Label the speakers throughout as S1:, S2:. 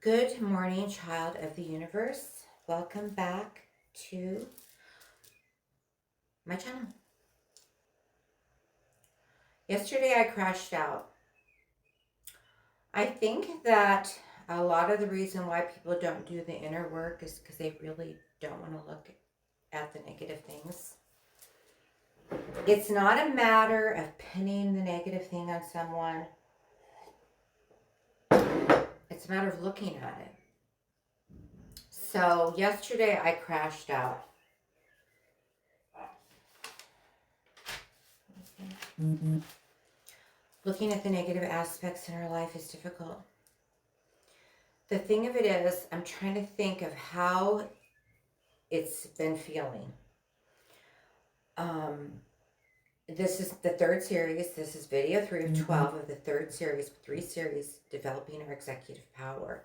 S1: Good morning, child of the universe. Welcome back to my channel. Yesterday I crashed out. I think that a lot of the reason why people don't do the inner work is because they really don't want to look at the negative things. It's not a matter of pinning the negative thing on someone. It's a matter of looking at it. So yesterday I crashed out. Looking at the negative aspects in our life is difficult. The thing of it is, I'm trying to think of how it's been feeling. This is the third series. This is video 3 of 12 of the third series, 3 series, developing our executive power.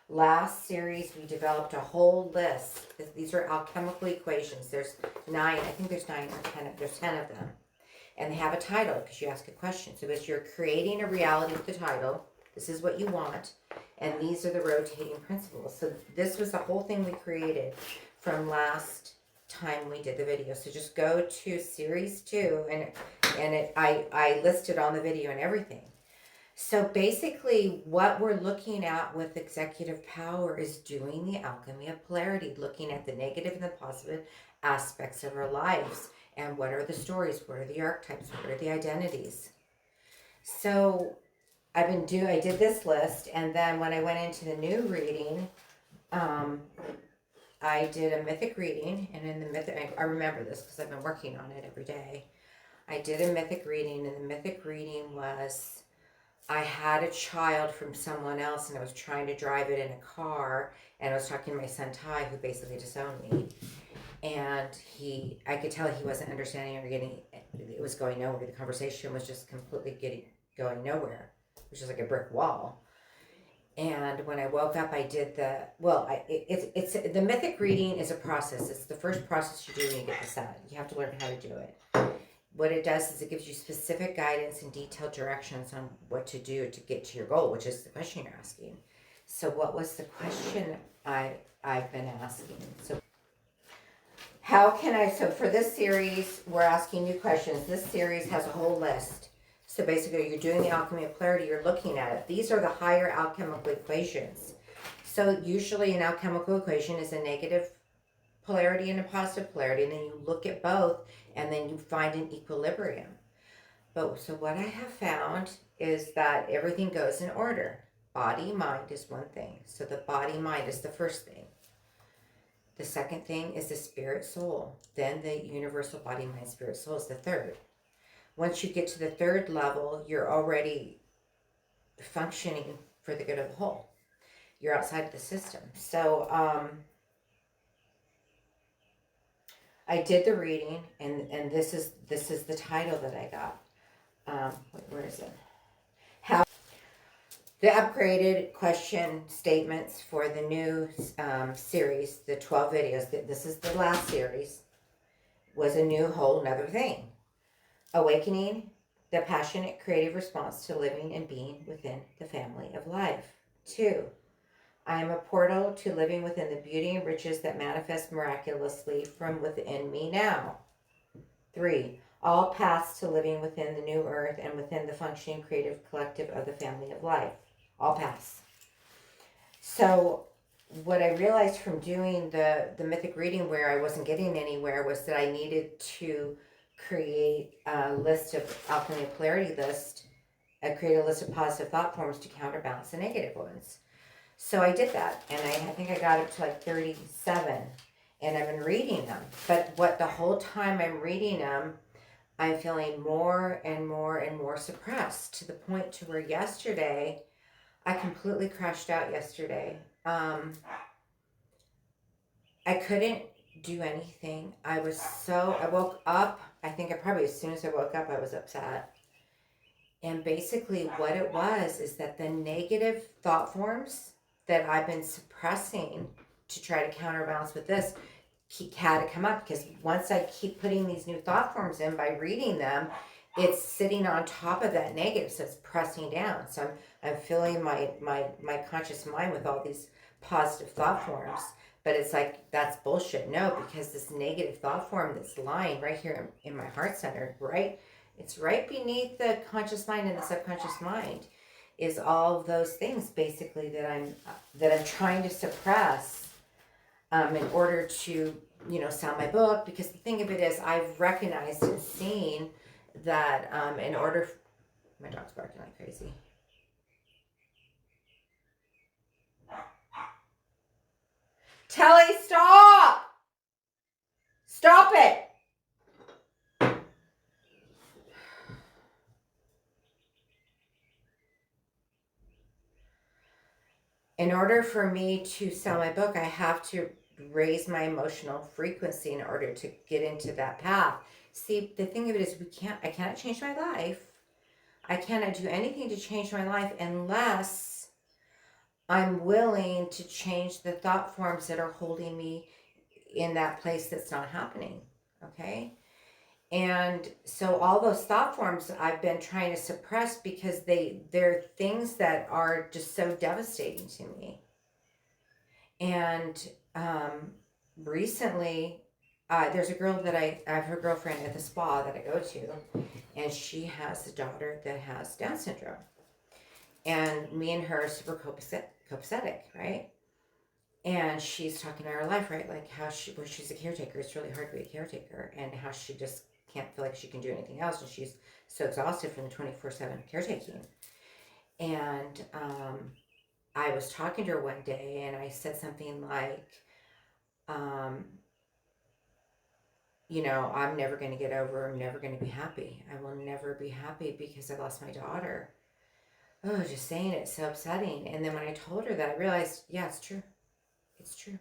S1: Last series, we developed a whole list. These are alchemical equations. There's 9, I think there's 9 or 10, there's 10 of them. And they have a title because you ask a question. So as you're creating a reality with the title, this is what you want. And these are the rotating principles. So this was the whole thing we created from last time we did the video. So just go to series 2 and I listed on the video and everything. So basically what we're looking at with executive power is doing the alchemy of polarity, looking at the negative and the positive aspects of our lives. And what are the stories? What are the archetypes? What are the identities? So I did this list, and then when I went into the new reading, I did a mythic reading, and in the mythic, I remember this because I've been working on it every day. I did a mythic reading, and the mythic reading was, I had a child from someone else, and I was trying to drive it in a car, and I was talking to my son Ty, who basically disowned me. And I could tell he wasn't understanding or it was going nowhere. The conversation was just completely going nowhere, which is like a brick wall. And when I woke up, I did it's the mythic reading is a process. It's the first process you do when you get this out. You have to learn how to do it. What it does is it gives you specific guidance and detailed directions on what to do to get to your goal, which is the question you're asking. So what was the question I've been asking? So for this series, we're asking new questions. This series has a whole list. So basically, you're doing the alchemy of polarity, you're looking at it. These are the higher alchemical equations. So usually an alchemical equation is a negative polarity and a positive polarity, and then you look at both, and then you find an equilibrium. So what I have found is that everything goes in order. Body, mind is one thing. So the body, mind is the first thing. The second thing is the spirit, soul. Then the universal body, mind, spirit, soul is the third. Once you get to the third level, you're already functioning for the good of the whole. You're outside of the system. So I did the reading, and this is the title that I got. Where is it? The upgraded question statements for the new series, the 12 videos. This is the last series. Was a new whole nother thing. Awakening the passionate creative response to living and being within the family of life. 2, I am a portal to living within the beauty and riches that manifest miraculously from within me now. 3, all paths to living within the new earth and within the functioning creative collective of the family of life. All paths. So what I realized from doing the mythic reading where I wasn't getting anywhere was that I needed to create a list of alchemy of polarity list. I created a list of positive thought forms to counterbalance the negative ones. So I did that, and I think I got up to like 37, and I've been reading them. But the whole time I'm reading them, I'm feeling more and more and more suppressed, to the point to where yesterday, I completely crashed out yesterday. I couldn't do anything. I woke up, I think as soon as I woke up, I was upset. And basically what it was is that the negative thought forms that I've been suppressing to try to counterbalance with this had to come up, because once I keep putting these new thought forms in by reading them, it's sitting on top of that negative, so it's pressing down. So I'm filling my conscious mind with all these positive thought forms, but it's like that's bullshit. No, because this negative thought form that's lying right here in my heart center, right, it's right beneath the conscious mind and the subconscious mind, is all of those things basically that I'm trying to suppress, in order to, sell my book. Because the thing of it is, I've recognized and seen that, in order, my dog's barking like crazy. Telly, stop! Stop it! In order for me to sell my book, I have to raise my emotional frequency in order to get into that path. See, the thing of it is, I cannot change my life. I cannot do anything to change my life unless I'm willing to change the thought forms that are holding me in that place that's not happening. Okay? And so all those thought forms I've been trying to suppress because they're things that are just so devastating to me. And recently, there's a girl that I have her girlfriend at the spa that I go to, and she has a daughter that has Down syndrome. And me and her are super copacetic, right? And she's talking about her life, right? Like how she's a caretaker. It's really hard to be a caretaker, and how she just can't feel like she can do anything else, and she's so exhausted from the 24/7 caretaking. And I was talking to her one day, and I said something like, um, I'm never going to get over. I'm never going to be happy. I will never be happy because I lost my daughter. Oh, just saying it's so upsetting. And then when I told her that, I realized, yeah, it's true. It's true.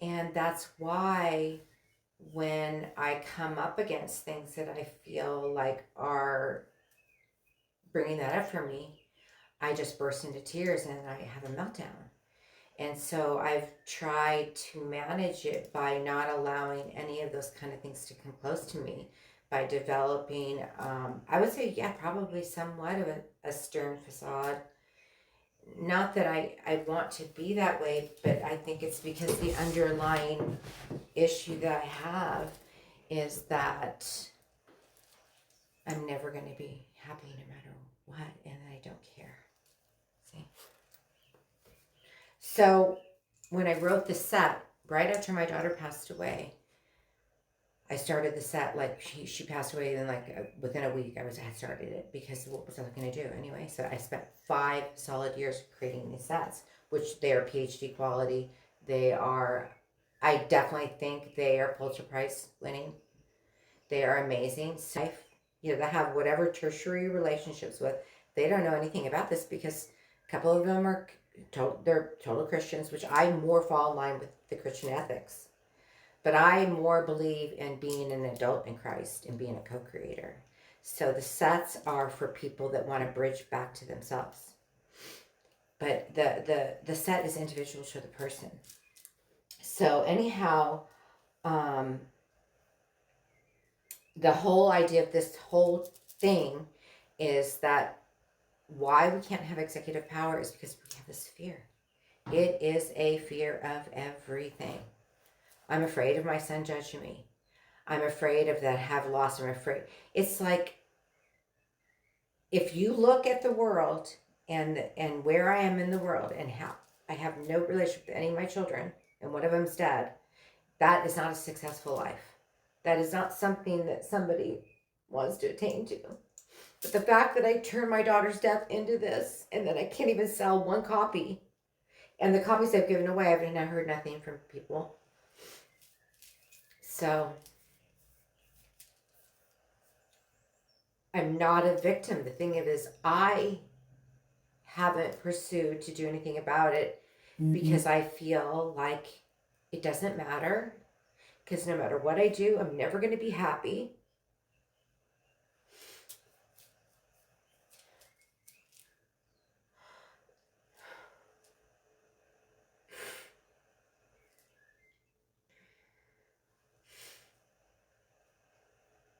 S1: And that's why when I come up against things that I feel like are bringing that up for me, I just burst into tears and I have a meltdown. And so I've tried to manage it by not allowing any of those kind of things to come close to me, by developing, I would say, yeah, probably somewhat of a stern facade. Not that I want to be that way, but I think it's because the underlying issue that I have is that I'm never going to be happy no matter what, and I don't care. See? So when I wrote the set, right after my daughter passed away, I started the set, like she passed away, and then like within a week I had started it, because what was I going to do anyway? So I spent 5 solid years creating these sets, which they are PhD quality. They are, I definitely think they are Pulitzer Prize winning. They are amazing. So, they have whatever tertiary relationships with. They don't know anything about this because a couple of them are they're total Christians, which I more fall in line with the Christian ethics. But I more believe in being an adult in Christ and being a co-creator. So the sets are for people that want to bridge back to themselves. But the set is individual to the person. So anyhow, the whole idea of this whole thing is that why we can't have executive power is because we have this fear. It is a fear of everything. I'm afraid of my son judging me. I'm afraid of that have lost. I'm afraid. It's like, if you look at the world and where I am in the world and how I have no relationship with any of my children and one of them's dead, that is not a successful life. That is not something that somebody wants to attain to. But the fact that I turned my daughter's death into this, and that I can't even sell one copy, and the copies I've given away, I've heard nothing from people. So I'm not a victim. The thing is, I haven't pursued to do anything about it because I feel like it doesn't matter. Because no matter what I do, I'm never going to be happy.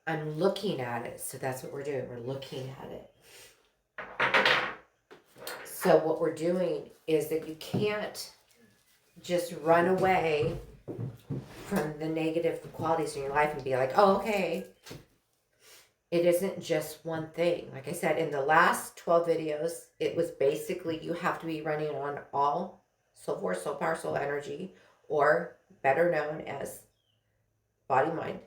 S1: I'm looking at it. So that's what we're doing. We're looking at it. So what we're doing is that you can't just run away from the negative qualities in your life and be like, oh, okay. It isn't just one thing. Like I said, in the last 12 videos, it was basically you have to be running on all soul force, soul power, soul energy, or better known as body, mind,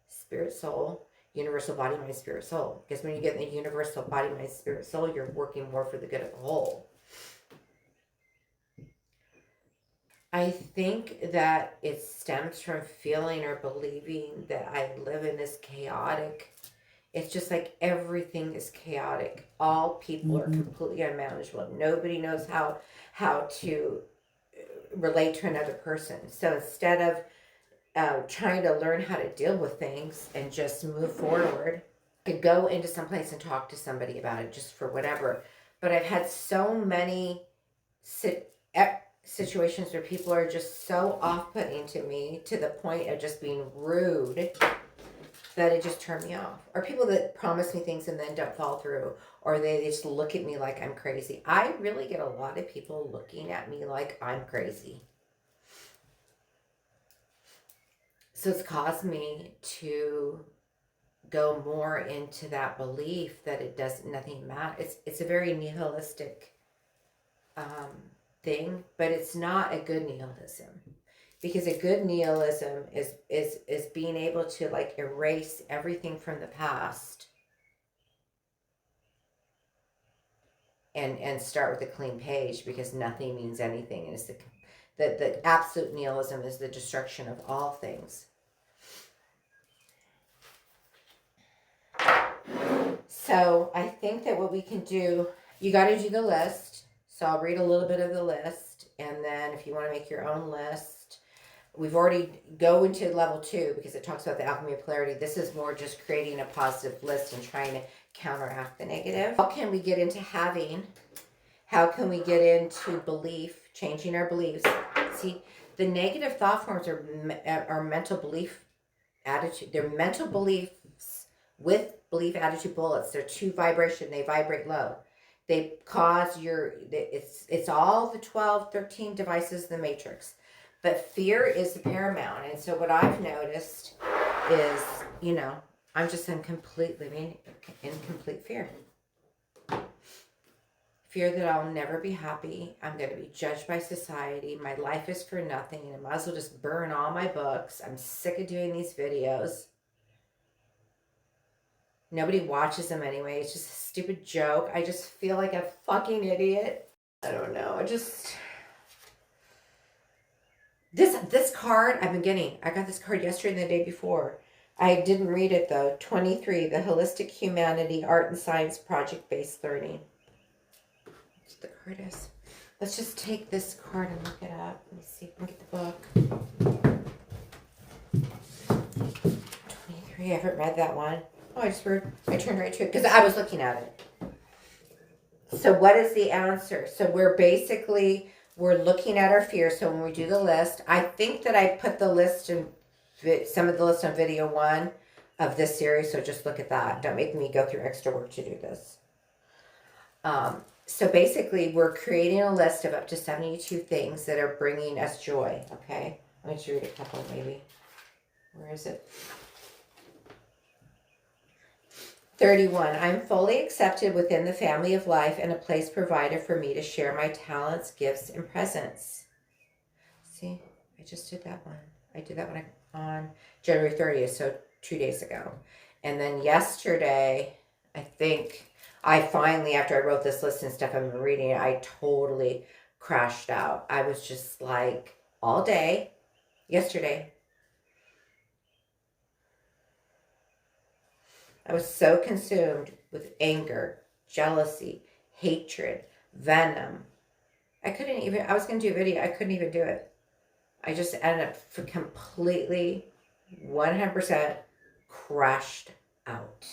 S1: spirit, soul, universal body, mind, spirit, soul. Because when you get in the universal body, mind, spirit, soul, you're working more for the good of the whole. I think that it stems from feeling or believing that I live in this chaotic. It's just like everything is chaotic. All people are completely unmanageable. Nobody knows how to relate to another person. So instead of trying to learn how to deal with things and just move forward, I could go into some place and talk to somebody about it just for whatever. But I've had so many situations where people are just so off-putting to me to the point of just being rude that it just turned me off. Or people that promise me things and then don't follow through, or they just look at me like I'm crazy. I really get a lot of people looking at me like I'm crazy. So it's caused me to go more into that belief that it does nothing matter. It's a very nihilistic thing, but it's not a good nihilism. Because a good nihilism is being able to like erase everything from the past and start with a clean page, because nothing means anything. And it's the absolute nihilism is the destruction of all things. So I think that what we can do, you got to do the list. So I'll read a little bit of the list, and then if you want to make your own list, we've already go into level 2 because it talks about the alchemy of polarity. This is more just creating a positive list and trying to counteract the negative. How can we get into having? How can we get into belief, changing our beliefs? See, the negative thought forms are mental belief attitude. They're mental beliefs with belief attitude bullets. They're 2 vibration. They vibrate low. They cause it's all the 12, 13 devices of the matrix. But fear is the paramount. And so what I've noticed is, I'm just in complete fear. Fear that I'll never be happy. I'm going to be judged by society. My life is for nothing. And I might as well just burn all my books. I'm sick of doing these videos. Nobody watches them anyway. It's just a stupid joke. I just feel like a fucking idiot. I don't know. This card I've been getting. I got this card yesterday and the day before. I didn't read it though. 23, the Holistic Humanity Art and Science Project-Based Learning. That's what the card is. Let's just take this card and look it up. Let me see if I can get the book. 23, I haven't read that one. Oh, I turned right to it because I was looking at it. So what is the answer? So we're looking at our fears. So when we do the list, I think that I put the list in some of the list on video 1 of this series. So just look at that. Don't make me go through extra work to do this. So basically we're creating a list of up to 72 things that are bringing us joy. Okay. Let me just read a couple maybe. Where is it? 31, I'm fully accepted within the family of life and a place provided for me to share my talents, gifts, and presence. See, I just did that one. I did that one on January 30th, so 2 days ago. And then yesterday, I think I finally, after I wrote this list and stuff, I've been reading it, I totally crashed out. I was just like, all day, yesterday, I was so consumed with anger, jealousy, hatred, venom. I was going to do a video. I couldn't even do it. I just ended up completely 100% crashed out.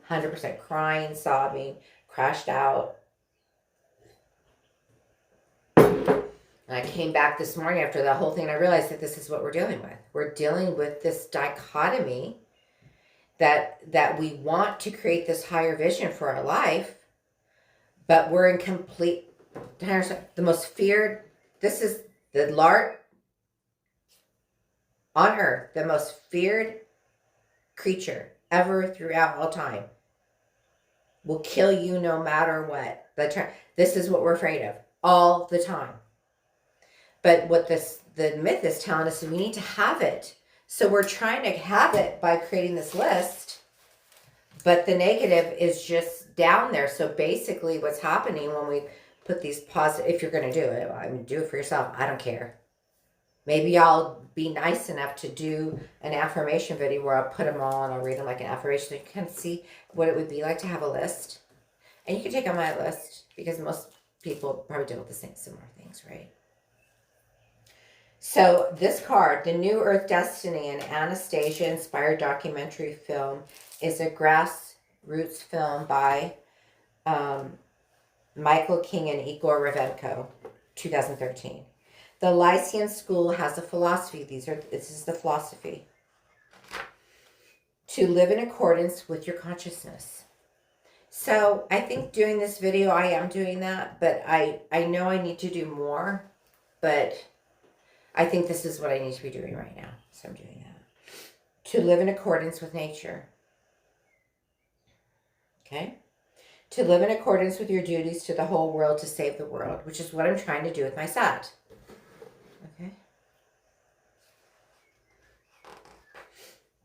S1: 100% crying, sobbing, crashed out. And I came back this morning after the whole thing and I realized that this is what we're dealing with. We're dealing with this dichotomy that we want to create this higher vision for our life, but we're in complete, the most feared, this is the large, on earth, the most feared creature ever throughout all time will kill you no matter what. This is what we're afraid of all the time. But what the myth is telling us is we need to have it. So we're trying to have it by creating this list, but the negative is just down there. So basically what's happening when we put these positive, if you're going to do it, I mean, do it for yourself. I don't care. Maybe I'll be nice enough to do an affirmation video where I'll put them all and I'll read them like an affirmation so you can see what it would be like to have a list. And you can take on my list because most people probably deal with the same similar things, right? So this card, The New Earth Destiny, an Anastasia-inspired documentary film, is a grassroots film by Michael King and Igor Ravenko, 2013. The Lyceum School has a philosophy. This is the philosophy. To live in accordance with your consciousness. So I think doing this video, I am doing that, but I know I need to do more, but I think this is what I need to be doing right now. So I'm doing that. To live in accordance with nature. Okay? To live in accordance with your duties to the whole world to save the world, which is what I'm trying to do with my set. Okay?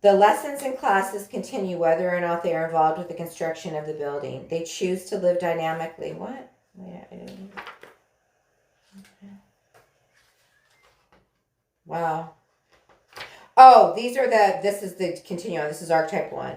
S1: The lessons and classes continue whether or not they are involved with the construction of the building. They choose to live dynamically. What? Okay. Wow. Oh, this is the continuum. This is archetype 1.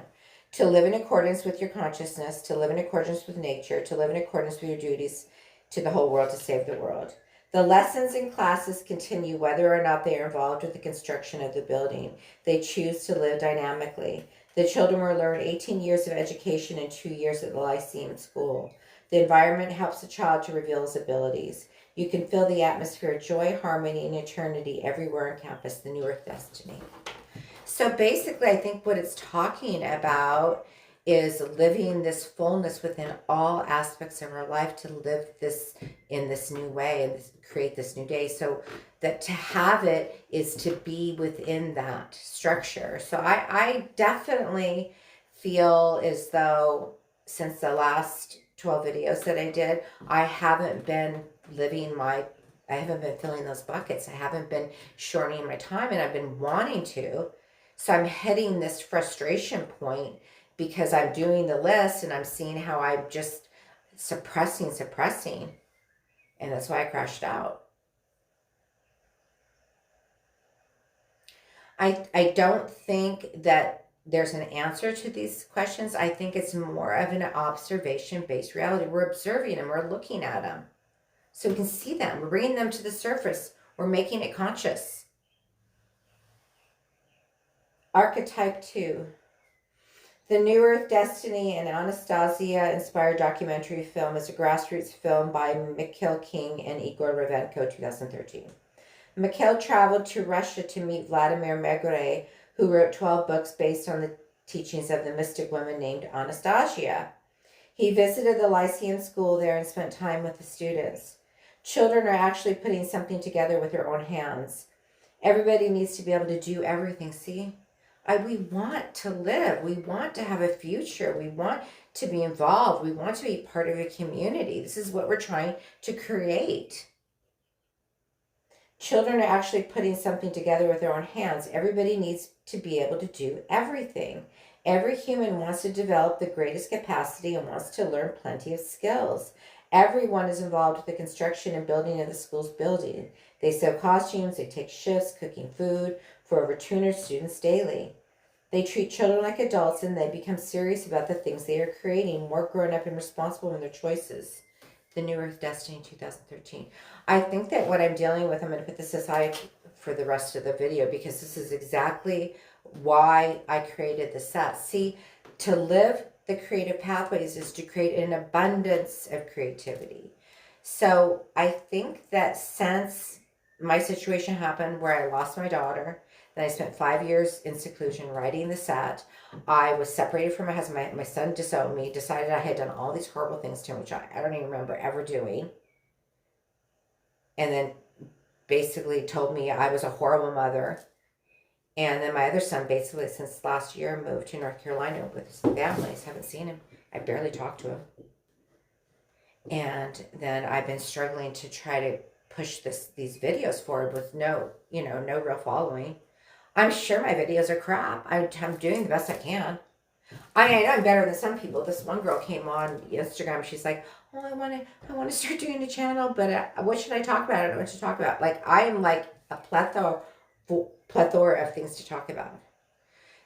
S1: To live in accordance with your consciousness, to live in accordance with nature, to live in accordance with your duties to the whole world to save the world. The lessons and classes continue whether or not they are involved with the construction of the building. They choose to live dynamically. The children will learn 18 years of education and 2 years at the Lyceum School. The environment helps the child to reveal his abilities. You can feel the atmosphere of joy, harmony, and eternity everywhere on campus, the New Earth Destiny. So basically, I think what it's talking about is living this fullness within all aspects of our life, to live this in this new way and create this new day. So that to have it is to be within that structure. So I definitely feel as though since the last 12 videos that I did, I haven't been I haven't been filling those buckets. I haven't been shortening my time, and I've been wanting to. So I'm hitting this frustration point because I'm doing the list and I'm seeing how I'm just suppressing. And that's why I crashed out. I don't think that there's an answer to these questions. I think it's more of an observation-based reality. We're observing them. We're looking at them. So we can see them. We're bringing them to the surface. We're making it conscious. Archetype 2. The New Earth Destiny, an Anastasia-inspired documentary film, is a grassroots film by Michael King and Igor Ravenko, 2013. Mikhail traveled to Russia to meet Vladimir Megre, who wrote 12 books based on the teachings of the mystic woman named Anastasia. He visited the Lyceum School there and spent time with the students. Children are actually putting something together with their own hands. Everybody needs to be able to do everything, see? We want to live. We want to have a future. We want to be involved. We want to be part of a community. This is what we're trying to create. Children are actually putting something together with their own hands. Everybody needs to be able to do everything. Every human wants to develop the greatest capacity and wants to learn plenty of skills. Everyone is involved with the construction and building of the school's building. They sew costumes, they take shifts, cooking food for over 200 students daily. They treat children like adults and they become serious about the things they are creating, more grown up and responsible in their choices. The New Earth Destiny, 2013. I think that what I'm dealing with, I'm going to put this aside for the rest of the video because this is exactly why I created the set. See, to live the creative pathways is to create an abundance of creativity. So I think that since my situation happened where I lost my daughter, Then I spent 5 years in seclusion writing the set. I was separated from my husband. My son disowned me, decided I had done all these horrible things to him, which I don't even remember ever doing. And then basically told me I was a horrible mother. And then my other son basically since last year moved to North Carolina with his families. Haven't seen him. I barely talked to him. And then I've been struggling to try to push these videos forward with no real following. I'm sure my videos are crap. I'm doing the best I can. I know I'm better than some people. This one girl came on Instagram. She's like, "Oh, I want to start doing a channel, but what should I talk about? I don't know what to talk about." Like I am like a plethora of things to talk about.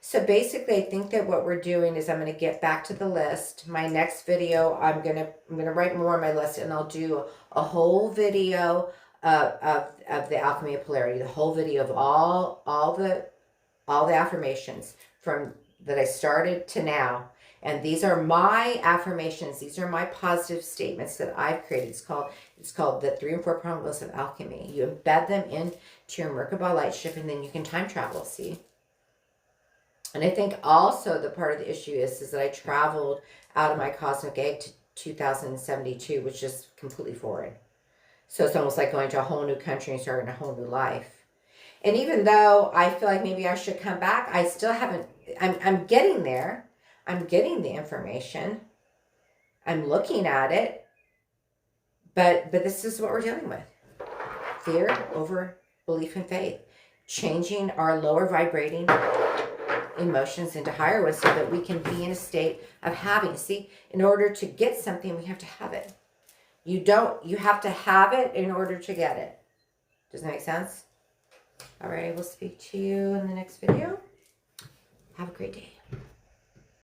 S1: So basically, I think that what we're doing is I'm going to get back to the list. My next video, I'm gonna write more on my list, and I'll do a whole video of the alchemy of polarity, the whole video of all the affirmations from that I started to now. And these are my affirmations. These are my positive statements that I've created. It's called the 3 and 4 principles of alchemy. You embed them into your Merkaba light ship, and then you can time travel. See. And I think also the part of the issue is that I traveled out of my cosmic egg to 2072, which is completely foreign. So it's almost like going to a whole new country and starting a whole new life. And even though I feel like maybe I should come back, I still haven't, I'm getting there. I'm getting the information. I'm looking at it. But this is what we're dealing with. Fear over belief and faith. Changing our lower vibrating emotions into higher ones so that we can be in a state of having. See, in order to get something, we have to have it. You have to have it in order to get it. Does that make sense? All right, I will speak to you in the next video. Have a great day.